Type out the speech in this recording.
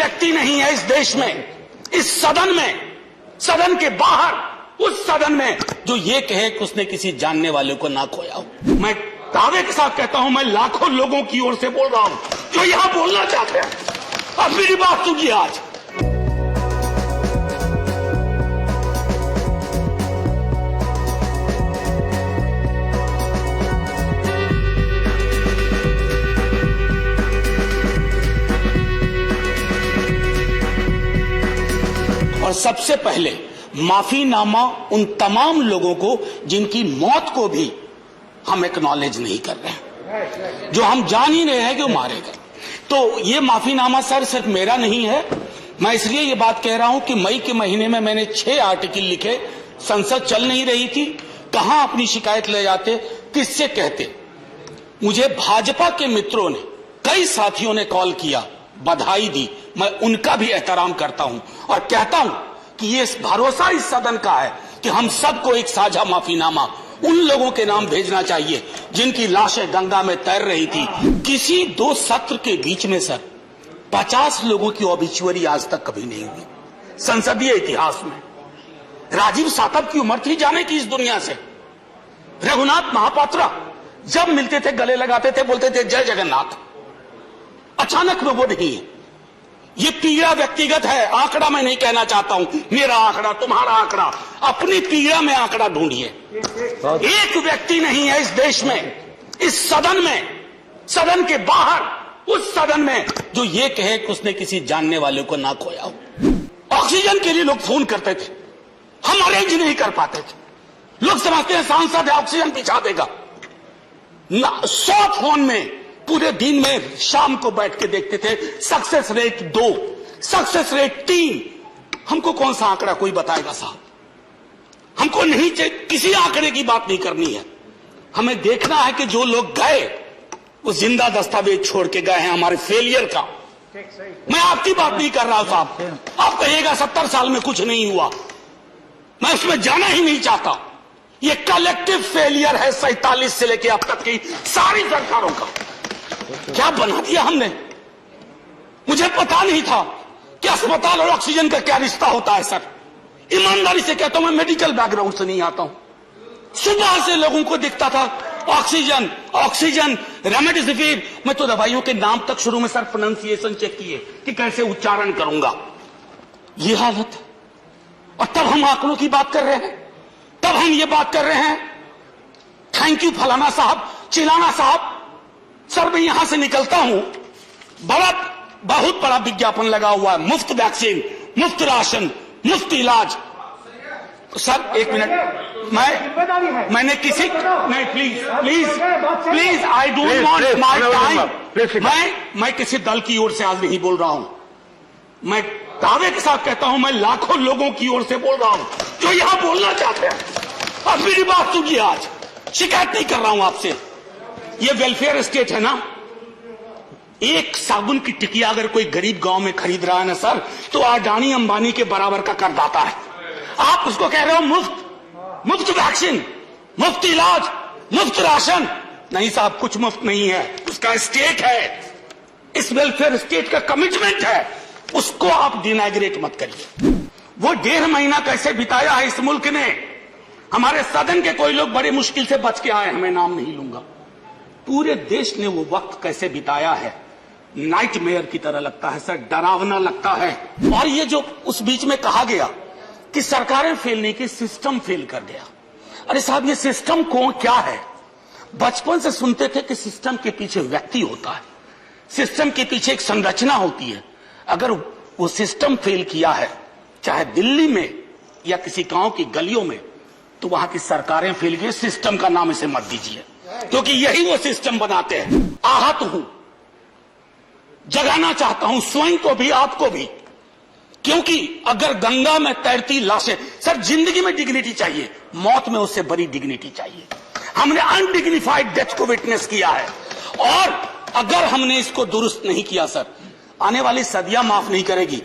व्यक्ति नहीं है इस देश में, इस सदन में, सदन के बाहर, उस सदन में जो ये कहे कि उसने किसी जानने वाले को ना खोया हो। मैं दावे के साथ कहता हूं, मैं लाखों लोगों की ओर से बोल रहा हूं जो यहां बोलना चाहते हैं। अब मेरी बात सुनिए आज। और सबसे पहले माफीनामा उन तमाम लोगों को जिनकी मौत को भी हम एक्नॉलेज नहीं कर रहे हैं, जो हम जान ही नहीं है कि वो मारे गए। तो ये माफीनामा सर सिर्फ मेरा नहीं है। मैं इसलिए ये बात कह रहा हूं कि मई के महीने में मैंने 6 आर्टिकल लिखे। संसद चल नहीं रही थी, कहां अपनी शिकायत ले जाते, किससे कहते। मुझे भाजपा के मित्रों ने, कई साथियों ने कॉल किया, बधाई दी। मैं उनका भी एहतराम करता हूं और कहता हूं कि ये भरोसा इस सदन का है कि हम सबको एक साझा माफीनामा उन लोगों के नाम भेजना चाहिए जिनकी लाशें गंगा में तैर रही थी। किसी 2 सत्र के बीच में सर 50 लोगों की ऑबिचुअरी आज तक कभी नहीं हुई संसदीय इतिहास में। राजीव सातव की उम्र थी जाने की इस दुनिया से। रघुनाथ महापात्रा जब मिलते थे गले लगाते थे, बोलते थे जय जगन्नाथ। अचानक में वो नहीं है। ये पीड़ा व्यक्तिगत है, आंकड़ा मैं नहीं कहना चाहता हूं, मेरा आंकड़ा, तुम्हारा आंकड़ा, अपनी पीड़ा में आंकड़ा ढूंढिए। एक व्यक्ति नहीं है इस देश में, इस सदन में, सदन के बाहर, उस सदन में जो ये कहे कि उसने किसी जानने वाले को ना खोया हो। ऑक्सीजन के लिए लोग फोन करते थे, हम अरेंज नहीं कर पाते थे। लोग समझते हैं सांसद है, ऑक्सीजन पिछा देगा। 100 फोन में पूरे दिन में शाम को बैठ के देखते थे, सक्सेस रेट 2, सक्सेस रेट 3। हमको कौन सा आंकड़ा कोई बताएगा साहब? हमको नहीं चाहिए, किसी आंकड़े की बात नहीं करनी है। हमें देखना है कि जो लोग गए वो जिंदा दस्तावेज छोड़ के गए हैं हमारे फेलियर का। मैं आपकी बात नहीं कर रहा हूं साहब। आप कहिएगा 70 साल में कुछ नहीं हुआ, मैं उसमें जाना ही नहीं चाहता। ये कलेक्टिव फेलियर है 47 से लेकर अब तक की सारी सरकारों का। क्या बना दिया हमने? मुझे पता नहीं था कि अस्पताल और ऑक्सीजन का क्या रिश्ता होता है सर। ईमानदारी से कहता हूं, मैं मेडिकल बैकग्राउंड से नहीं आता हूं। सुबह से लोगों को दिखता था ऑक्सीजन, ऑक्सीजन, रेमडेसिविर। मैं तो दवाइयों के नाम तक शुरू में सर प्रोनाउंसिएशन चेक किए कि कैसे उच्चारण करूंगा। ये हालत। और तब हम आंकड़ों की बात कर रहे हैं, तब हम ये बात कर रहे हैं थैंक यू फलाना साहब, चिलाना साहब। सर मैं यहां से निकलता हूं, बहुत बड़ा विज्ञापन लगा हुआ है, मुफ्त वैक्सीन, मुफ्त राशन, मुफ्त इलाज। सर एक मिनट, मैंने किसी नहीं, please I don't want my time. मैं किसी दल की ओर से आज नहीं बोल रहा हूं। मैं दावे के साथ कहता हूं, मैं लाखों लोगों की ओर से बोल रहा हूं जो यहां बोलना चाहते हैं। अब मेरी बात सुनिए आज। शिकायत नहीं कर रहा हूं आपसे। ये वेलफेयर स्टेट है ना। एक साबुन की टिकिया अगर कोई गरीब गांव में खरीद रहा है ना सर, तो अडानी अंबानी के बराबर का करदाता है। आप उसको कह रहे हो मुफ्त वैक्सीन, मुफ्त इलाज, मुफ्त राशन। नहीं साहब, कुछ मुफ्त नहीं है, उसका स्टेट है। इस वेलफेयर स्टेट का कमिटमेंट है, उसको आप डिनाइग्रेट मत करिए। वो 1.5 महीना कैसे बिताया है इस मुल्क ने। हमारे सदन के कोई लोग बड़े मुश्किल से बच के आए, हमें नाम नहीं लूंगा। पूरे देश ने वो वक्त कैसे बिताया है, नाइटमेयर की तरह लगता है सर, डरावना लगता है। और ये जो उस बीच में कहा गया कि सरकारें फेल नहीं की, सिस्टम फेल कर गया। अरे साहब, ये सिस्टम कौन क्या है? बचपन से सुनते थे कि सिस्टम के पीछे व्यक्ति होता है, सिस्टम के पीछे एक संरचना होती है। अगर वो सिस्टम फेल किया है, चाहे दिल्ली में या किसी गांव की गलियों में, तो वहां की सरकारें फेल गई। सिस्टम का नाम इसे मत दीजिए, क्योंकि यही वो सिस्टम बनाते हैं। आहत हूं, जगाना चाहता हूं स्वयं को भी, आपको भी, क्योंकि अगर गंगा में तैरती लाशें, सर जिंदगी में डिग्निटी चाहिए, मौत में उससे बड़ी डिग्निटी चाहिए। हमने अनडिग्निफाइड डेथ को विटनेस किया है, और अगर हमने इसको दुरुस्त नहीं किया सर, आने वाली सदियां माफ नहीं करेगी।